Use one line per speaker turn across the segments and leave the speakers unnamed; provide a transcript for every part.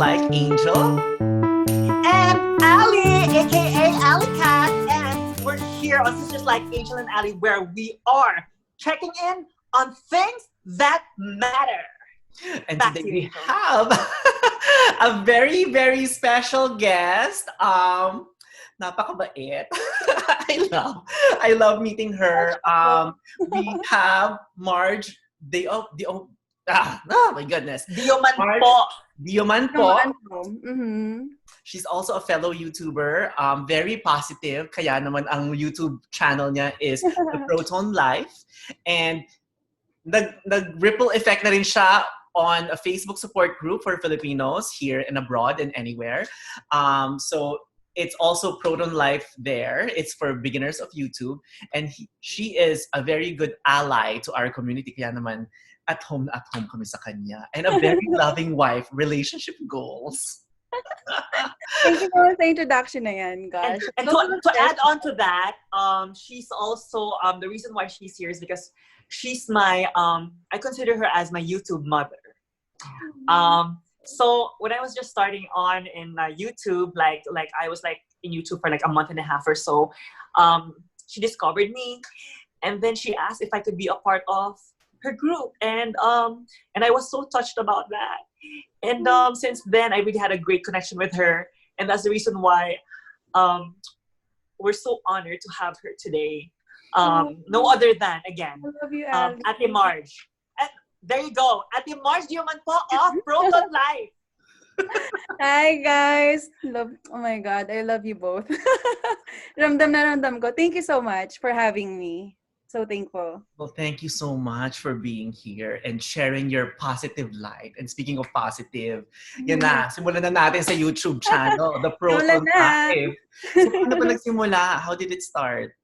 like Angel
and Ally, aka AllyCat, and we're here on Sisters Like Angel and Ally, where we are checking in on things that matter.
and
Back
today
to you,
we
Angel.
have a very, very special guest. Napakabait. I love meeting her. We have Marj oh my goodness. Marj
Diomanpo.
Diomanpo.
Mm-hmm.
She's also a fellow YouTuber, very positive. Kaya naman ang YouTube channel niya is The Proton Life. And nag-ripple effect na rin siya on a Facebook support group for Filipinos here and abroad and anywhere. So it's also Proton Life there. It's for beginners of YouTube. And she is a very good ally to our community. Kaya naman, at home kami sa kanya. And a very loving wife, relationship goals.
Thank you for the introduction na yan, gosh.
And to add on to that, she's also, the reason why she's here is because she's my, I consider her as my YouTube mother. So when I was just starting on in YouTube, like I was like in YouTube for like a month and a half or so, she discovered me, and then she asked if I could be a part of her group, and I was so touched about that. And since then, I really had a great connection with her, and that's the reason why we're so honored to have her today. No other than, again,
I love you, Ally.
Ate Marj. There you go. Ate Marj Diomanpo of Proton Life.
Hi, guys. Oh my God, I love you both. Ramdam na ramdam ko. Thank you so much for having me. So thankful.
Well, thank you so much for being here and sharing your positive light. And speaking of positive, yan na, simulan na natin sa YouTube channel, The Proton Life. So, paano ba nagsimula? How did it start?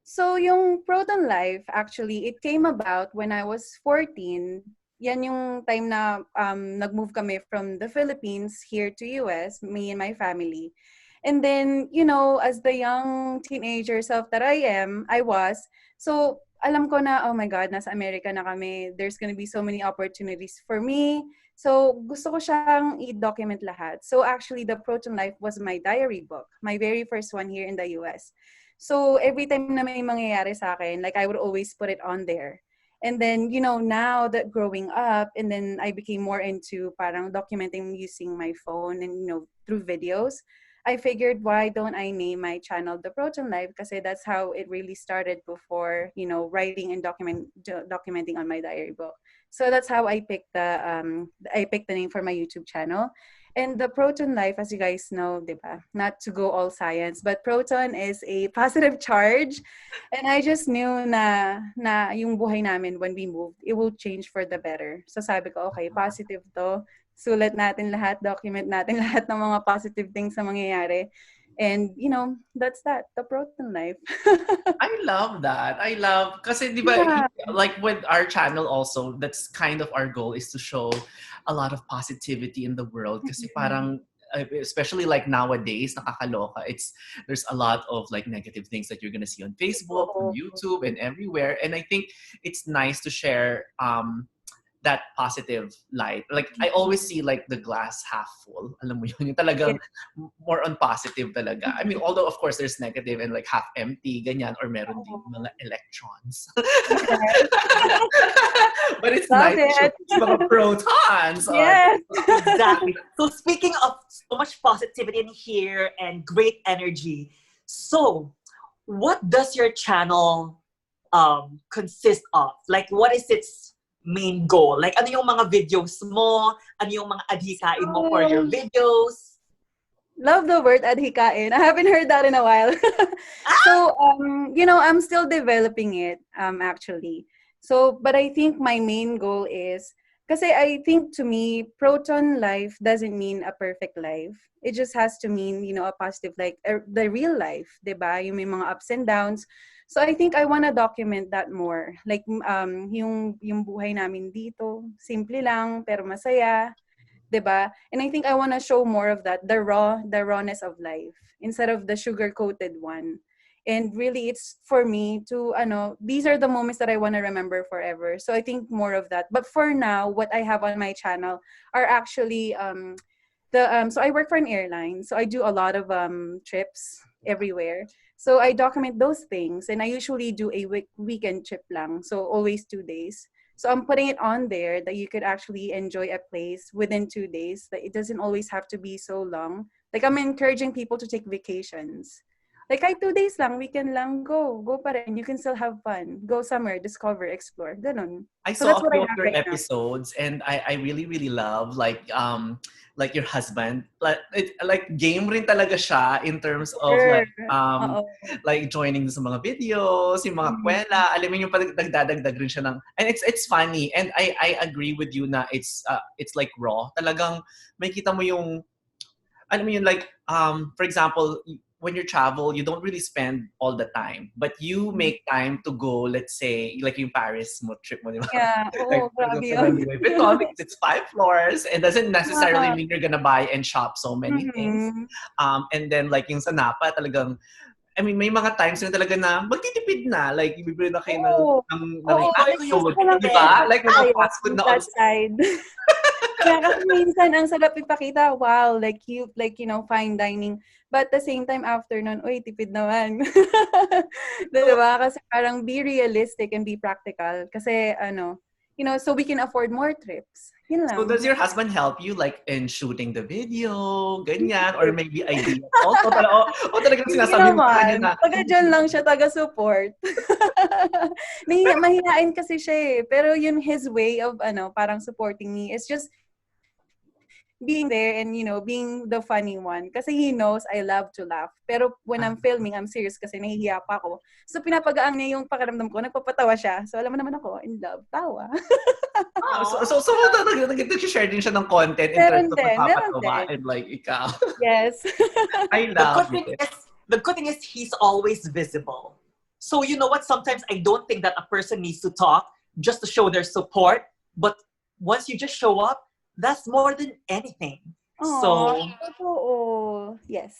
So, yung Proton Life, actually, it came about when I was 14. Yan yung time na nag-move kami from the Philippines here to US, me and my family. And then, you know, as the young teenager self that I was, so alam ko na, oh my God, nasa Amerika na kami. There's gonna be so many opportunities for me. So gusto ko siyang i-document lahat. So actually, the Proton Life was my diary book, my very first one here in the US. So every time na may mangyayari sa akin, like I would always put it on there. And then, you know, now that growing up, and then I became more into parang documenting using my phone and, you know, through videos, I figured, why don't I name my channel The Proton Life? Because that's how it really started before, you know, writing and documenting on my diary book. So that's how I picked the name for my YouTube channel. And the Proton Life, as you guys know, diba? Not to go all science, but proton is a positive charge. And I just knew na yung buhay namin when we moved, it will change for the better. So sabi ko, okay, positive to. Sulat natin lahat, document natin lahat ng mga positive things na mangyayari. And, you know, that's that, the Proton Life.
I love that. I love, kasi di ba,
Yeah.
like with our channel also, that's kind of our goal, is to show a lot of positivity in the world. Kasi parang, especially like nowadays, nakakaloka. There's a lot of like negative things that you're gonna see on Facebook, on YouTube, and everywhere. And I think it's nice to share that positive light. Like, I always see like the glass half full. Alam mo yun, yung talagang more on positive talaga. I mean, although of course there's negative and like half empty, ganyan, or meron din mga electrons. But it's nice to show mga protons.
Yes.
Exactly. So speaking of so much positivity in here and great energy, so what does your channel consist of? Like, what is its main goal? Like, ano yung mga videos mo? Ano yung mga adhikain mo for your videos?
Love the word adhikain. I haven't heard that in a while. So, you know, I'm still developing it, actually. So, but I think my main goal is, kasi I think to me, Proton Life doesn't mean a perfect life. It just has to mean, you know, a positive, like the real life, diba? Yung may mga ups and downs. So I think I want to document that more. Like, yung buhay namin dito, simple lang, pero masaya, diba? And I think I want to show more of that, the rawness of life, instead of the sugar-coated one. And really, it's for me to, these are the moments that I want to remember forever. So I think more of that. But for now, what I have on my channel are actually So I work for an airline, so I do a lot of trips everywhere. So I document those things, and I usually do a weekend trip lang, so always 2 days. So I'm putting it on there that you could actually enjoy a place within 2 days. That it doesn't always have to be so long. Like I'm encouraging people to take vacations. Like kahit 2 days lang, weekend lang, go pa rin. You can still have fun. Go somewhere, discover, explore. Ganon.
I
So that's
saw a
what
few
I
of
have
your
right now.
episodes, and I really really love like your husband, like game rin talaga siya in terms of
Sure. Oo.
like joining sa mga videos, yung mga
Mm.
kwela, alam mo yung nagdadagdag rin siya ng, and it's funny, and I agree with you na it's like raw, talagang may kita mo yung, alam mo yun, like for example, when you travel, you don't really spend all the time, but you make time to go, let's say, like yung Paris mo trip mo, di ba?
Yeah. Oo,
Like,
grabe
for
yun.
Louis Vuitton, because it's 5 floors, it doesn't necessarily
Yeah.
mean you're gonna buy and shop so many things.
Mhm.
And then like yung sa Napa, talagang, I mean, may mga times na talaga na magtitipid na, like bibili na kayo
Oo.
ng
Oo,
fast
Enjoy ko yung
food,
gusto ko lang
di ba? Like
kaya
mag-fast food na on.
that side. Yeah, kasi minsan ang sarap ipakita, wow, like cute, like, fine dining. But at the same time, after nun, uy, tipid naman. Diba? Kasi parang be realistic and be practical. Kasi, so we can afford more trips. Yun
So
lang.
does your husband help you like in shooting the video, ganyan, or maybe ideas also? O talagang
Hindi
sinasabi mo sa kanya
naman.
na,
Taga dyan lang siya, taga-support. Mahihain kasi siya eh. Pero yun his way of, parang supporting me is just being there and, being the funny one. Kasi he knows I love to laugh. Pero when I'm filming, I'm serious kasi nahihiya pa ako. So pinapagaang niya yung pakiramdam ko, nagpapatawa siya. So alam mo naman ako, in love, tawa.
so nag-share din siya ng content in terms
Meron
of
din, meron
nagpapatawa
din.
and like ikaw.
Yes.
I
The good
love
thing
it.
is, the good thing is he's always visible. So you know what? Sometimes I don't think that a person needs to talk just to show their support. But once you just show up, that's more than anything. So
Totoo. Yes.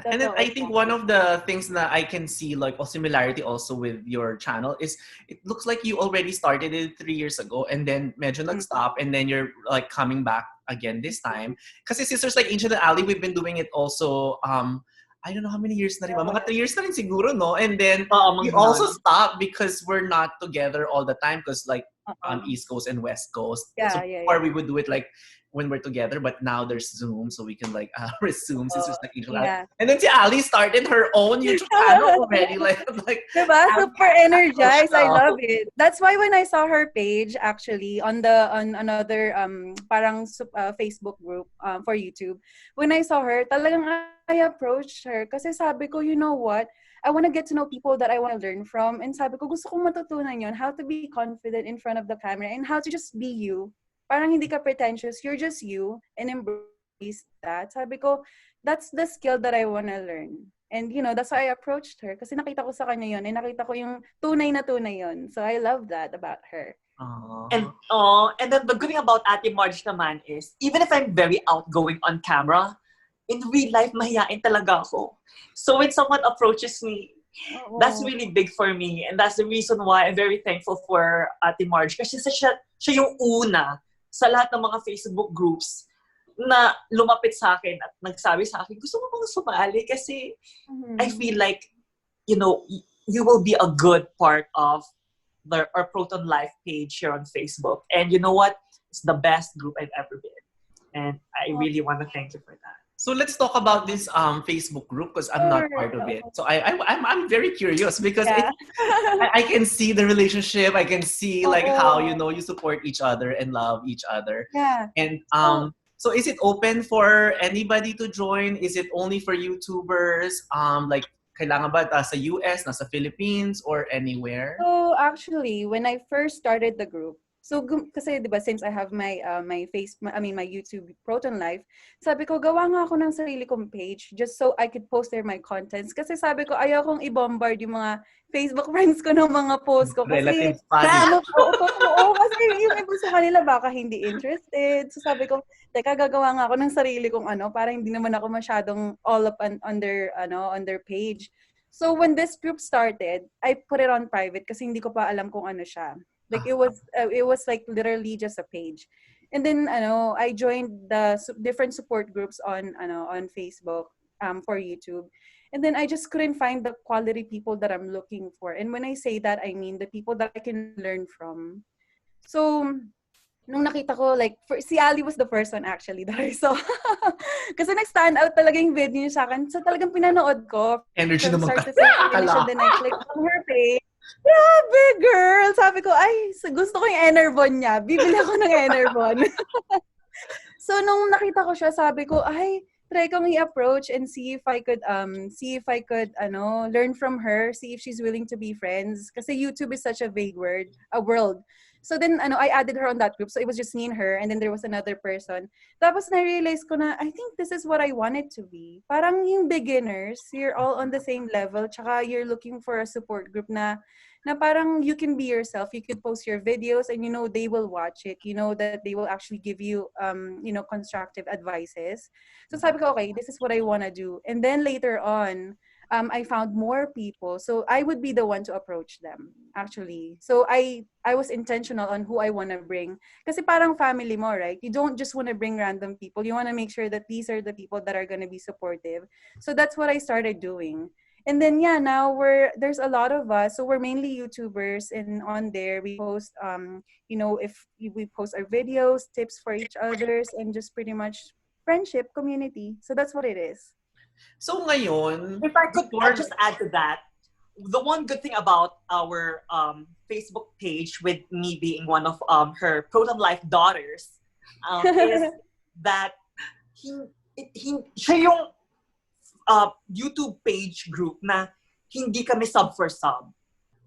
And then
Totoo.
I think one of the things that I can see like a similarity also with your channel is it looks like you already started it 3 years ago and then medyo nag-stop and then you're like coming back again this time. Kasi sisters like Angel and Ali, we've been doing it also I don't know how many years na rin. Mga 3 years na rin siguro, no? And then we also stopped because we're not together all the time because like on East Coast and West Coast. So before we would do it like when we're together, but now there's Zoom, so we can like resume sisters like Angel.
Yeah.
And then si Ali started her own YouTube channel already. like
Diba? Super energized. I love it. That's why when I saw her page actually on another parang Facebook group for YouTube, when I saw her, talagang I approached her kasi sabi ko, you know what? I want to get to know people that I want to learn from. And sabi ko, gusto kong matutunan yon, how to be confident in front of the camera and how to just be you. Parang hindi ka pretentious. You're just you and embrace that. Sabi ko, that's the skill that I want to learn. And, that's why I approached her. Kasi nakita ko sa kanya yun. And nakita ko yung tunay na tunay yun. So I love that about her.
And then the good thing about Ate Marj naman is, even if I'm very outgoing on camera, in real life, mahihain talaga ako. So when someone approaches me, that's really big for me. And that's the reason why I'm very thankful for Ate Marj. Kasi siya yung una sa lahat ng mga Facebook groups na lumapit sa akin at nagsabi sa akin, gusto mo bang sumali? Kasi I feel like, you will be a good part of our Proton Life page here on Facebook. And you know what? It's the best group I've ever been. And I really want to thank you for that.
So let's talk about this Facebook group because I'm not part of it. So I'm very curious because I can see the relationship. I can see like how you support each other and love each other.
Yeah.
And so is it open for anybody to join? Is it only for YouTubers? Like kailangan ba sa US, nasa Philippines, or anywhere?
So actually, when I first started the group, so kasi diba, since I have my my YouTube Proton Life, sabi ko gawa nga ako ng sarili kong page just so I could post there my contents. Kasi sabi ko ayaw kong i-bombard yung mga Facebook friends ko ng mga posts ko kasi
Relatives pa.
kasi yung iba sa kanila baka hindi interested. So sabi ko, teka gagawa nga ako ng sarili kong para hindi naman ako masyadong all up on their page. So when this group started, I put it on private kasi hindi ko pa alam kung ano siya. Like it was like literally just a page. And then I joined the different support groups on Facebook for YouTube. And then I just couldn't find the quality people that I'm looking for. And when I say that, I mean the people that I can learn from. So nung nakita ko, like, si Ali was the first one actually that I saw. Kasi nag-stand out talaga yung video niya sa akin. So talagang pinanood ko
Energy
from
naman
start
ka.
to finish. And then I clicked on her page. Grabe, girl! Sabi ko, ay, gusto ko yung Enervon niya. Bibili ako ng Enervon. So nung nakita ko siya, sabi ko, ay, try kong i-approach and see if I could learn from her, see if she's willing to be friends. Kasi YouTube is such a vague world. So then I added her on that group. So it was just me and her, and then there was another person. Tapos na-realize ko na I think this is what I wanted to be. Parang yung beginners, you're all on the same level, tsaka you're looking for a support group na parang you can be yourself. You could post your videos and they will watch it. You know that they will actually give you constructive advices. So sabi ko, okay, this is what I want to do. And then later on, I found more people. So I would be the one to approach them, actually. So I was intentional on who I want to bring. Kasi parang family mo, right? You don't just want to bring random people. You want to make sure that these are the people that are going to be supportive. So that's what I started doing. And then now there's a lot of us, so we're mainly YouTubers, and on there we post if we post our videos, tips for each others, and just pretty much friendship community. So that's what it is.
So ngayon,
if I could just add to that, the one good thing about our Facebook page, with me being one of her Proton Life daughters, is that siya yung YouTube page group na hindi kami sub for sub.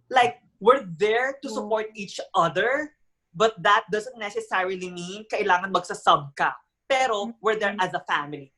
Like, we're there to support each other, but that doesn't necessarily mean kailangan magsa-sub ka. Pero we're there as a family.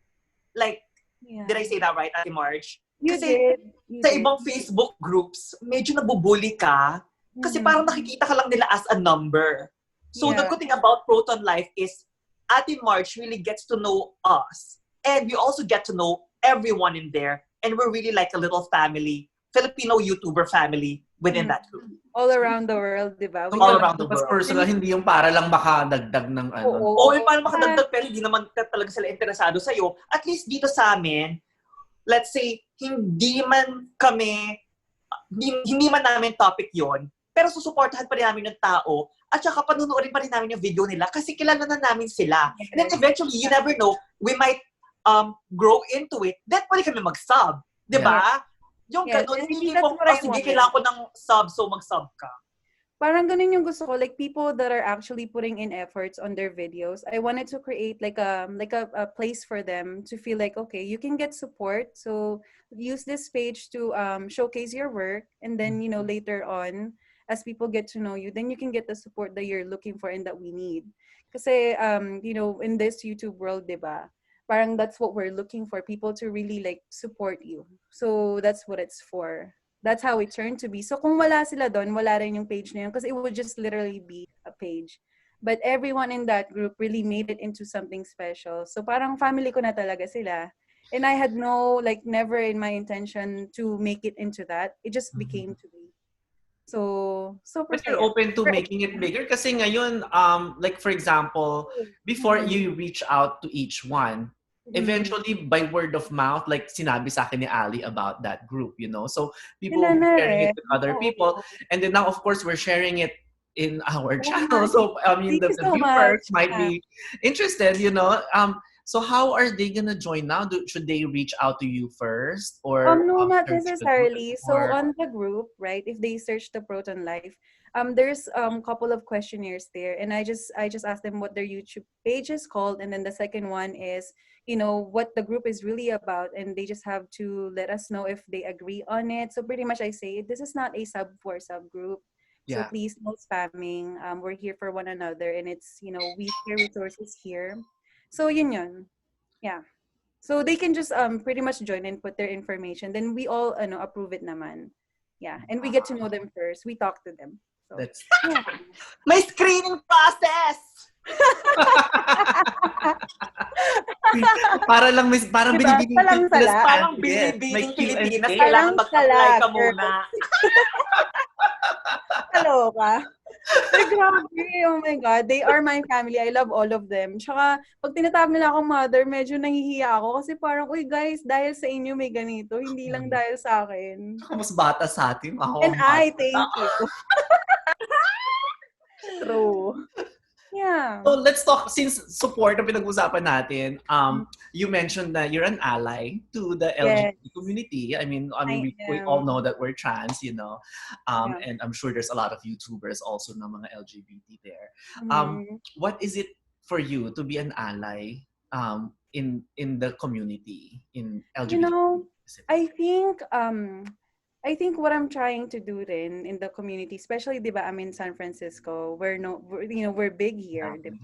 Like, did I say that right, Ate Marj?
You did.
Sa ibang Facebook groups, medyo nabubuli ka kasi parang nakikita ka lang nila as a number. So the good thing about Proton Life is Ate Marj really gets to know us. And we also get to know everyone in there. And we're really like a little family, Filipino YouTuber family within that group.
All around the world, di ba?
All around the
Mas
world.
personal, hindi yung para lang makadagdag ng ano.
Oo, yung parang makadagdag pero hindi naman talaga sila interesado sa'yo. At least dito sa amin, let's say, hindi man namin topic yon, pero susuportahan pa rin namin ng tao at saka panunuorin pa rin namin yung video nila kasi kilala na namin sila. And then eventually, you never know, we might grow into it, then pwede kami mag-sub. Diba? Yung ganun, hindi mo, sige, kailangan ko ng sub, so mag-sub ka.
Parang ganun yung gusto ko, like people that are actually putting in efforts on their videos. I wanted to create like a place for them to feel like, okay, you can get support. So use this page to showcase your work, and then later on, as people get to know you, then you can get the support that you're looking for and that we need. Kasi in this YouTube world, diba? Parang that's what we're looking for, people to really like support you. So that's what it's for. That's how it turned to be. So kung wala sila doon, wala rin yung page na yun because it would just literally be a page. But everyone in that group really made it into something special. So parang family ko na talaga sila. And I had never in my intention to make it into that. It just became to be. So
but you're open to making it bigger kasi ngayon, like for example, before you reach out to each one, eventually by word of mouth, like sinabi sa akin ni Ali about that group, so people sharing it with other people, and then now of course we're sharing it in our channel, so I mean the viewers might be interested, so how are they gonna join now? Should they reach out to you first, or
no, not necessarily. So on the group, right, if they search the Proton Life, there's couple of questionnaires there, and I just asked them what their YouTube page is called, and then the second one is what the group is really about, and they just have to let us know if they agree on it. So pretty much I say this is not a sub for sub group, so please no spamming. We're here for one another, and it's we share resources here. So yun. Yeah. So they can just pretty much join and put their information. Then we all approve it naman. Yeah. And we get to know them first. We talk to them. So
that's
my screening process.
parang binibining Pilipinas.
Parang binibining Pilipinas. Kailangan mag-apply ka muna.
Hello ka. Ay, grabe. Oh my God. They are my family. I love all of them. Tsaka, pag tinatawag nila akong mother, medyo nahihiya ako. Kasi parang, uy guys, dahil sa inyo may ganito. Hindi lang dahil sa akin.
Mas bata sa atin. Ako
And
ang bata.
thank you. True. Yeah.
So let's talk, since support ang pinag-usapan natin, you mentioned that you're an ally to the LGBT community. I mean we all know that we're trans, you know, and I'm sure there's a lot of YouTubers also na mga LGBT there. What is it for you to be an ally in the community, in LGBT?
You know, I think what I'm trying to do then in the community, especially, diba, I'm in San Francisco, we're big here, diba?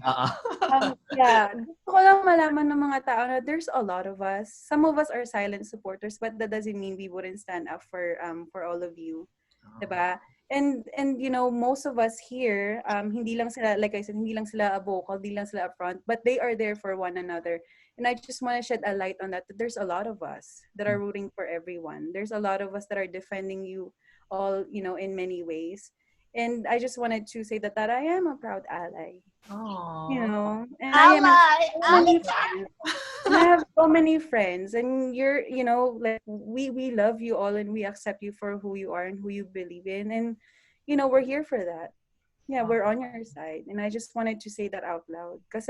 Yeah, gusto ko lang malaman ng mga tao na there's a lot of us. Some of us are silent supporters, but that doesn't mean we wouldn't stand up for all of you, diba? And you know, most of us here, hindi lang sila, like I said, hindi lang sila vocal, hindi lang sila upfront, but they are there for one another. And I just want to shed a light on that there's a lot of us that are rooting for everyone. There's a lot of us that are defending you all, you know, in many ways. And I just wanted to say that I am a proud ally.
Aww.
You know, and
Ally.
I have so many friends, and you're, you know, like we love you all, and we accept you for who you are and who you believe in, and you know, we're here for that. Yeah, we're on your side. And I just wanted to say that out loud. Because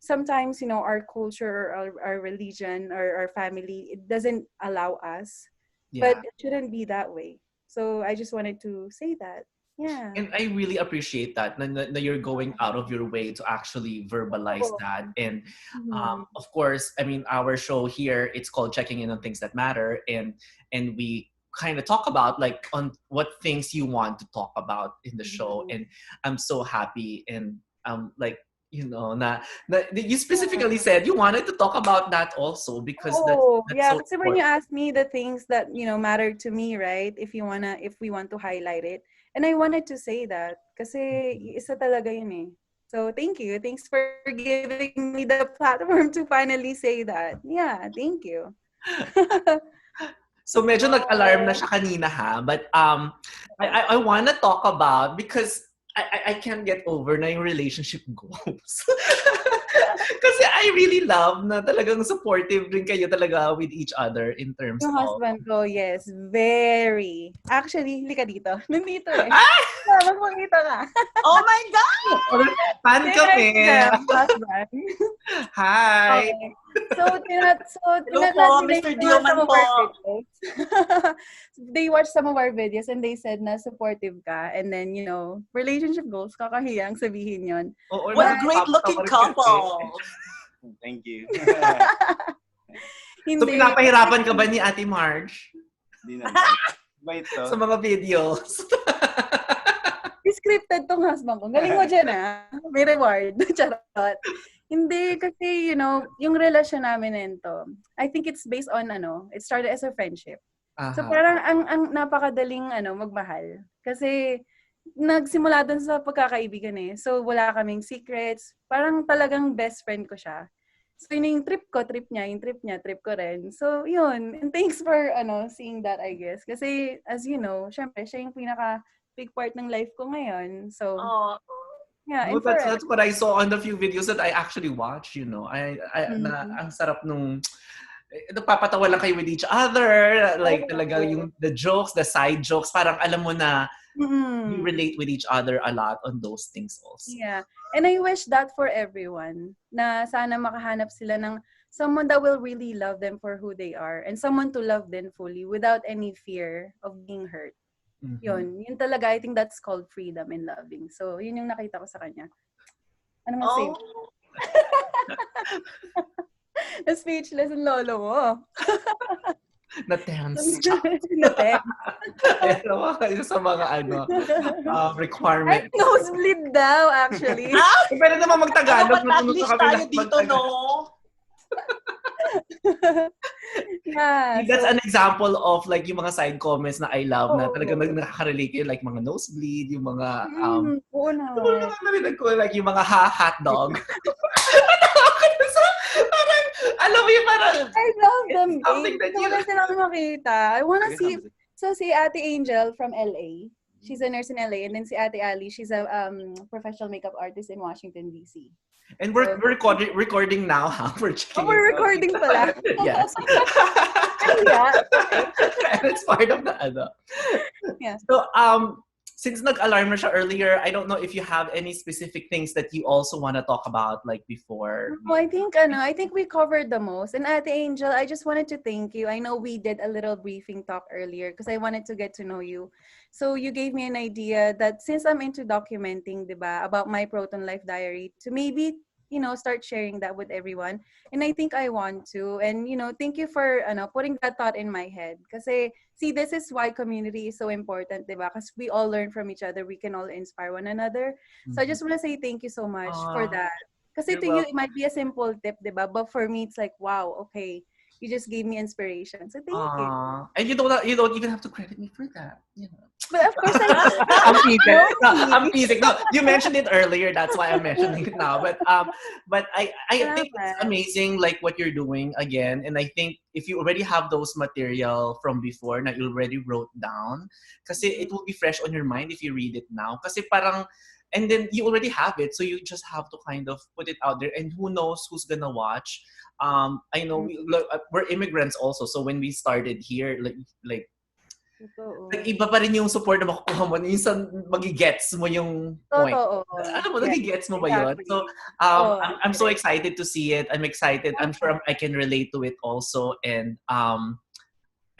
sometimes, you know, our culture, or our religion, or our family, it doesn't allow us. Yeah. But it shouldn't be that way. So I just wanted to say that. Yeah.
And I really appreciate that you're going out of your way to actually verbalize that. And of course, I mean, our show here, it's called Checking In on Things That Matter. And we kind of talk about like on what things you want to talk about in the show. And I'm so happy, and like, you know, you specifically said you wanted to talk about that also, because that's so
because when you ask me the things that, you know, matter to me, right, if we want to highlight it, and I wanted to say that kasi isa talaga yun eh. So thank you, thanks for giving me the platform to finally say that. Yeah, thank you.
So medyo nag-alarm na siya kanina ha, but I want to talk about, because I can't get over na yung relationship goals. Kasi I really love na talagang supportive rin kayo talaga with each other in terms
yung
of...
Yung husband ko, yes, very. Actually, hindi ka dito. Nandito eh. Magpakita ka.
Oh my God!
Fan kami.
Husband.
Hi!
Okay. So,
Mr. Diomanpo.
They watched some of our videos and they said na supportive ka. And then, you know, relationship goals, kakahiyang sabihin yun.
What a great-looking couple!
Thank you.
So, pinapahirapan ka ba ni Ate Marj?
Hindi naman.
Sa mga videos.
Scripted tong husband ko. Galing mo dyan May reward. Charot. Hindi, kasi, you know, yung relasyon namin nito, I think it's based on, it started as a friendship. So, parang ang napakadaling, magmahal. Kasi, nagsimula dun sa pagkakaibigan eh. So, wala kaming secrets. Parang talagang best friend ko siya. So, yun yung trip ko, trip niya. Yung trip niya, trip ko rin. So, yun. And thanks for, seeing that, I guess. Kasi, as you know, syempre, siya yung pinaka-big part ng life ko ngayon. So, yeah,
well, that's what I saw on the few videos that I actually watched, you know. Ang sarap nung napapatawa lang kayo with each other, like talaga yung the jokes, the side jokes, parang alam mo na you relate with each other a lot on those things also.
Yeah. And I wish that for everyone, na sana makahanap sila ng someone that will really love them for who they are, and someone to love them fully without any fear of being hurt. Yun talaga, I think that's called freedom in loving. So, yun yung nakita ko sa kanya. Ano mo say? Na-speechless ang lolo mo.
Na-tense.
Na-tense.
Pero sa mga requirement.
Ay, nosebleed daw, actually.
Pwede naman mag-Tagalog.
Mag-Taglish tayo dito, no?
Yeah,
that's an example of like yung mga side comments na I love na talagang nakaka-relate kayo, like mga nosebleed, yung mga narinig ko, like yung mga hotdog. Parang alam mo yung parang
I love them.
Something that you
silang makita. I wanna see si Ate Angel from LA. She's a nurse in LA. And then si Ate Ali, she's a professional makeup artist in Washington, D.C.
And we're recording now, huh? We're checking.
We're recording pala.
Yes.
Yeah.
And it's part of the other.
Yeah.
So since nag-alarm na siya earlier, I don't know if you have any specific things that you also want to talk about like before.
No, I think we covered the most. And Ate Angel, I just wanted to thank you. I know we did a little briefing talk earlier because I wanted to get to know you. So you gave me an idea that since I'm into documenting, diba, about my Proton Life Diary, to maybe, start sharing that with everyone. And I think I want to. And, thank you for putting that thought in my head. Kasi, see, this is why community is so important, diba? Because we all learn from each other. We can all inspire one another. So I just want to say thank you so much for that. Kasi to you, it might be a simple tip, diba? But for me, it's like, wow, okay. You just gave me inspiration. So thank you.
And you don't even have to credit me for that.
But of course I do.
I'm teasing. No, you mentioned it earlier. That's why I'm mentioning it now. But I think it's amazing, like what you're doing again. And I think if you already have those material from before that you already wrote down, kasi it will be fresh on your mind if you read it now. Kasi parang, and then you already have it, so you just have to kind of put it out there. And who knows who's gonna watch? I know we're immigrants also, so when we started here, like iba pa rin yung support na makukuha mo. Minsan magigets mo yung point. Alam mo, nagigets mo ba yun? So, I'm so excited to see it. I'm excited. I'm sure I can relate to it also. And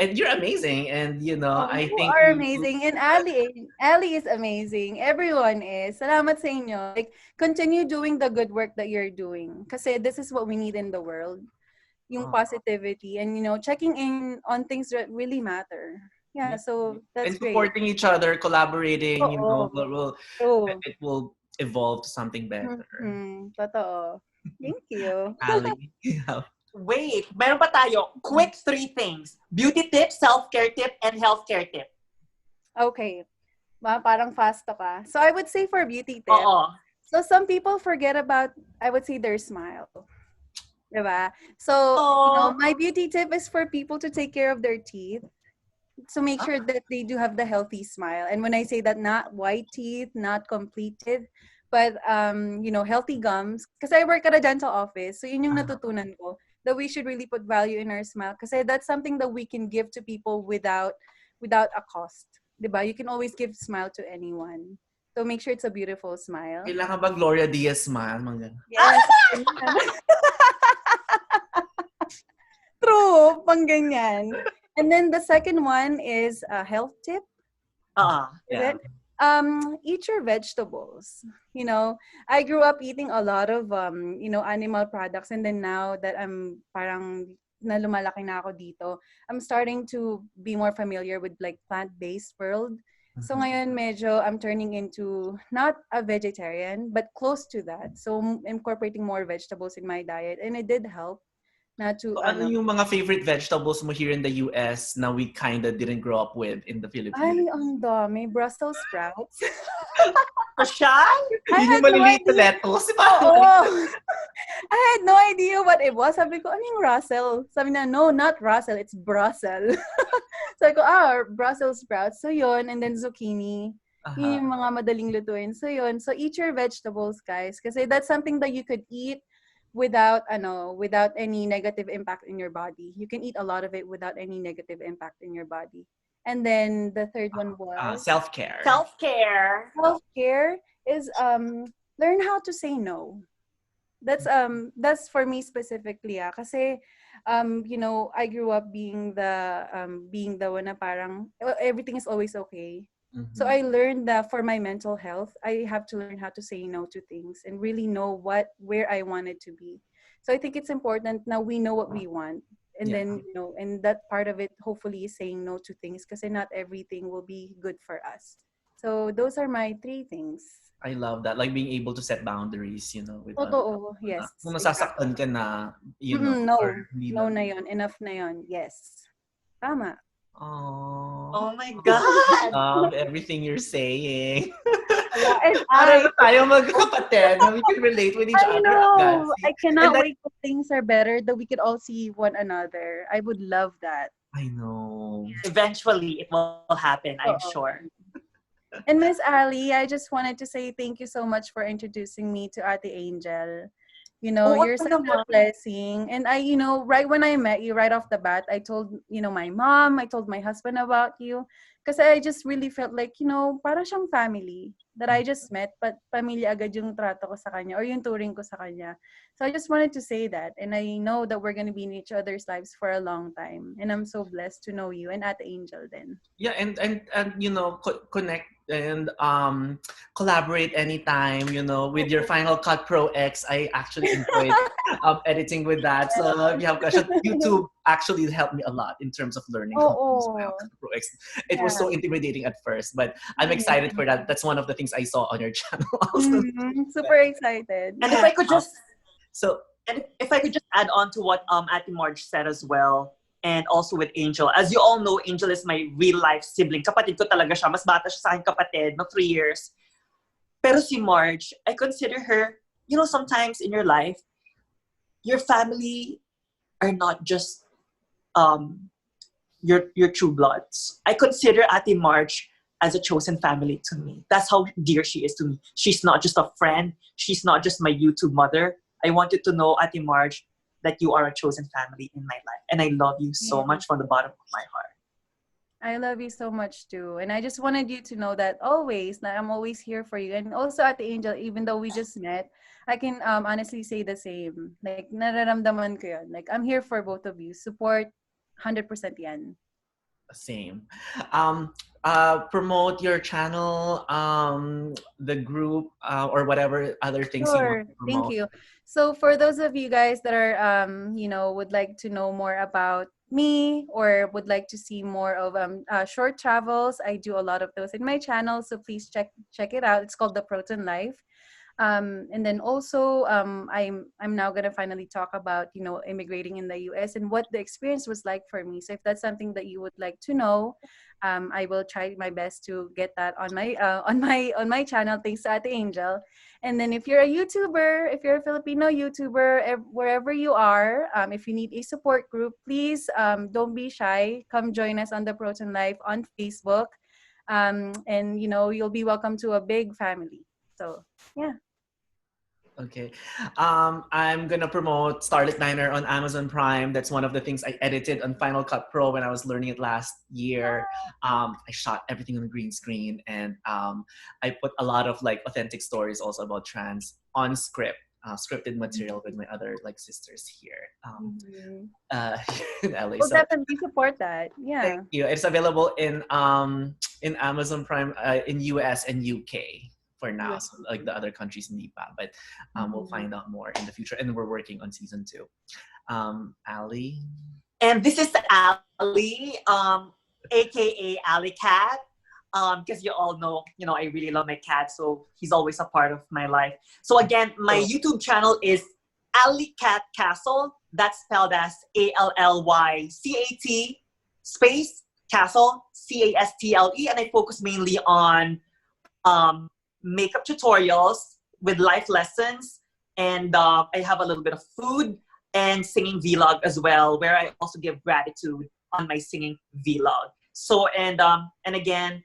you're amazing. And, I think
you are amazing. And Ali is amazing. Everyone is. Salamat sa inyo. Like, continue doing the good work that you're doing. Kasi this is what we need in the world. Yung positivity and, checking in on things that really matter. Yeah, so that's
and supporting
great.
each other, collaborating, it will evolve to something better.
Totoo. Thank you.
Ali, yeah.
Wait, meron pa tayo. Quick 3 things. Beauty tip, self-care tip, and healthcare tip.
Okay. Parang fast ka. So I would say for beauty tip. So some people forget about, I would say, their smile. Diba? So, my beauty tip is for people to take care of their teeth. So make sure that they do have the healthy smile. And when I say that, not white teeth, not complete teeth, but, healthy gums. Because I work at a dental office. So yun yung natutunan ko, that we should really put value in our smile. Kasi that's something that we can give to people without a cost. Diba? You can always give smile to anyone. So make sure it's a beautiful smile.
Kailangan ba Gloria Diaz smile?
Yes. True. Pang ganyan. And then the second one is a health tip.
Yeah.
Eat your vegetables. I grew up eating a lot of animal products, and then now that I'm parang na lumalaki na ako dito, I'm starting to be more familiar with like plant-based world. So ngayon medyo I'm turning into not a vegetarian but close to that. So incorporating more vegetables in my diet, and it did help. So,
ano yung mga favorite vegetables mo here in the US na we kind of didn't grow up with in the Philippines?
Ay, ang dami. Brussels sprouts.
Yun yung maliliit na lettuce.
I had no idea what it was. Sabi ko, ano yung Russell? Sabi na, no, not Russell. It's Brussels. Sabi ko, Brussels sprouts. So yun, and then zucchini. Yun yung mga madaling lutuin. So yun. So eat your vegetables, guys. Kasi that's something that you could eat without any negative impact in your body. You can eat a lot of it without any negative impact in your body. And then the third one was
self-care.
Self-care
is learn how to say no. That's for me specifically, kasi I grew up being the one na parang everything is always okay. So I learned that for my mental health, I have to learn how to say no to things and really know where I want it to be. So I think it's important now we know what we want. And then, and that part of it hopefully is saying no to things kasi not everything will be good for us. So those are my 3 things.
I love that. Like being able to set boundaries, with
yes.
Kung nasasaktan ka na,
no na yon. Enough na yon. Yes. Tama.
Oh my God!
Love everything you're saying.
And
Para tayo magkapatid na we can relate with each other.
Know. I cannot wait till things are better that we could all see one another. I would love that.
I know.
Eventually, it will happen, I'm sure.
And Miss Ali, I just wanted to say thank you so much for introducing me to Ate Angel. You know,
Oo
you're such a
naman.
blessing. And right when I met you, right off the bat, I told, my mom, I told my husband about you. Kasi I just really felt like, para siyang family that I just met, but pamilya agad yung trato ko sa kanya or yung turing ko sa kanya. So I just wanted to say that. And I know that we're going to be in each other's lives for a long time. And I'm so blessed to know you and Ate Angel then.
Yeah, and connect and collaborate anytime, with your Final Cut Pro X. I actually enjoyed editing with that. So if you have questions, YouTube actually helped me a lot in terms of learning how to use Final
Oo.
Cut Pro X. It was
Yeah.
so intimidating at first, but I'm excited for that. That's one of the things I saw on your channel also.
Super excited.
And if I could just
So
if I could just add on to what Ate Marj said as well, and also with Angel. As you all know, Angel is my real life sibling. Kapatid ko talaga siya. Mas bata siya sa akin kapatid, no 3 years. Pero si Marj, I consider her, sometimes in your life, your family are not just your true bloods. I consider Ate Marj as a chosen family to me. That's how dear she is to me. She's not just a friend. She's not just my YouTube mother. I want you to know, Ate Marj, that you are a chosen family in my life. And I love you so much from the bottom of my heart.
I love you so much too. And I just wanted you to know that I'm always here for you. And also at the Angel, even though we just met, I can honestly say the same. Like, nararamdaman ko yun. Like, I'm here for both of you. Support, 100% yan.
Same. Promote your channel, the group, or whatever other things you want to promote.
Thank you. So for those of you guys that are, would like to know more about me or would like to see more of short travels, I do a lot of those in my channel. So please check it out. It's called the Proton Life. And then also, I'm now gonna finally talk about immigrating in the U.S. and what the experience was like for me. So if that's something that you would like to know, I will try my best to get that on my channel. Thanks to Ate Angel. And then if you're a YouTuber, if you're a Filipino YouTuber, wherever you are, if you need a support group, please don't be shy. Come join us on the Proton Life on Facebook, and you'll be welcome to a big family. So yeah.
Okay. I'm gonna promote Starlit Diner on Amazon Prime. That's one of the things I edited on Final Cut Pro when I was learning it last year. I shot everything on green screen, and I put a lot of authentic stories also about trans on scripted material with my other sisters here in LA.
We'll
So
definitely support that. Yeah.
thank you. It's available in Amazon Prime in US and UK. For now, so the other countries in NIPA, but we'll find out more in the future, and we're working on season 2. Ally,
and this is Ally, aka AllyCat, because you all know, I really love my cat, so he's always a part of my life. So again, my YouTube channel is AllyCat Castle. That's spelled as ALLYCAT space Castle, CASTLE, and I focus mainly on makeup tutorials with life lessons, and I have a little bit of food and singing vlog as well, where I also give gratitude on my singing vlog. So and again,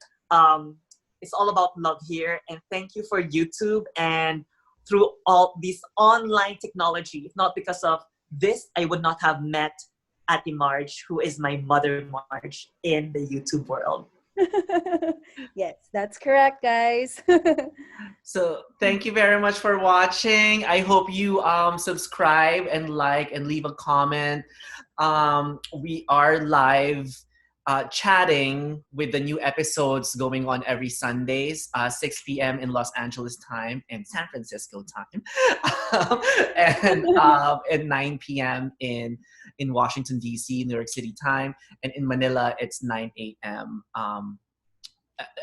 it's all about love here, and thank you for YouTube and through all this online technology. If not because of this, I would not have met Ate Marj, who is my mother Marj in the YouTube world.
Yes, that's correct, guys.
So thank you very much for watching. I hope you subscribe and like and leave a comment. We are live chatting with the new episodes going on every Sundays, 6 p.m. in Los Angeles time and San Francisco time, and at 9 p.m. in Washington, D.C., New York City time, and in Manila, it's 9 a.m.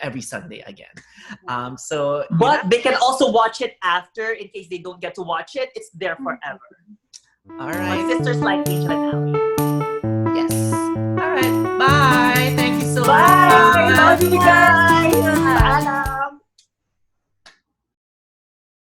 Every Sunday again.
But they can also watch it after in case they don't get to watch it. It's there forever.
All right.
My sisters like Angel and Ally.
Yes. All right. Bye. Thank you so much.
Bye. Love you guys.